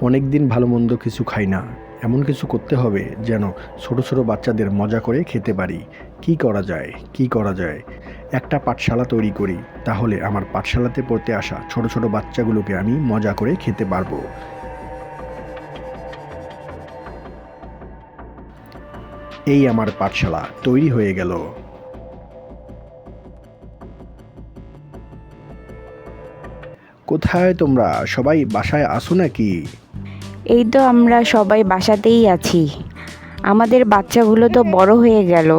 অনেক দিন ভালো মন্দ কিছু খাই না। এমন কিছু করতে হবে যেন ছোট ছোট বাচ্চাদের মজা করে খেতে পারি। কি করা যায়, কি করা যায়? একটা পাঠশালা তৈরি করি, তাহলে আমার পাঠশালাতে পড়তে আসা ছোট ছোট বাচ্চাগুলোকে আমি মজা করে খেতে পারবো। এই আমার পাঠশালা তৈরি হয়ে গেল। কোথায় তোমরা সবাই, বাসায় আসো নাকি? এই তো আমরা সবাই বাসাতেই আছি। আমাদের বাচ্চাগুলো তো বড় হয়ে গেল,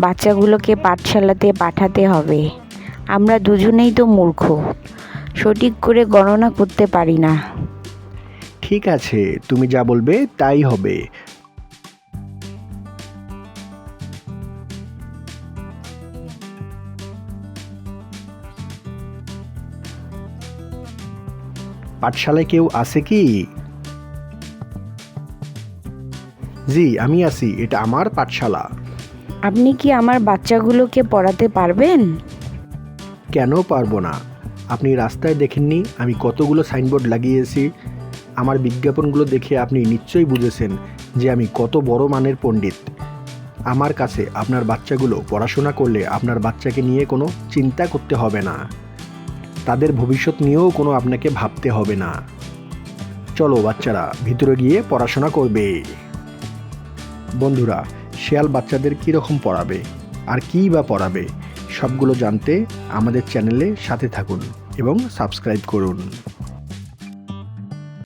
বাচ্চাগুলোকে পাঠশালাতে পাঠাতে হবে। আমরা দুজনেই তো মূর্খ, সঠিক করে গণনা করতে পারি না। ঠিক আছে, তুমি যা বলবে তাই হবে। পাঠশালায় কেউ আছে কি? জি, আমি আছি, এটা আমার পাঠশালা। আপনি কি আমার বাচ্চাগুলোকে পড়াতে পারবেন? কেন পারবো না? আপনি রাস্তায় দেখেননি আমি কতগুলো সাইনবোর্ড লাগিয়েছি? আমার বিজ্ঞাপনগুলো দেখে আপনি নিশ্চয়ই বুঝেছেন যে আমি কত বড় মানের পণ্ডিত। আমার কাছে আপনার বাচ্চাগুলো পড়াশোনা করলে আপনার বাচ্চাকে নিয়ে কোনো চিন্তা করতে হবে না, তাদের ভবিষ্যৎ নিয়েও কোনো আপনাকে ভাবতে হবে না। চলো বাচ্চারা, ভিতরে গিয়ে পড়াশোনা করবে। বন্ধুরা, শেয়াল বাচ্চাদের কীরকম পড়াবে আর কী বা পড়াবে, সবগুলো জানতে আমাদের চ্যানেলে সাথে থাকুন এবং সাবস্ক্রাইব করুন।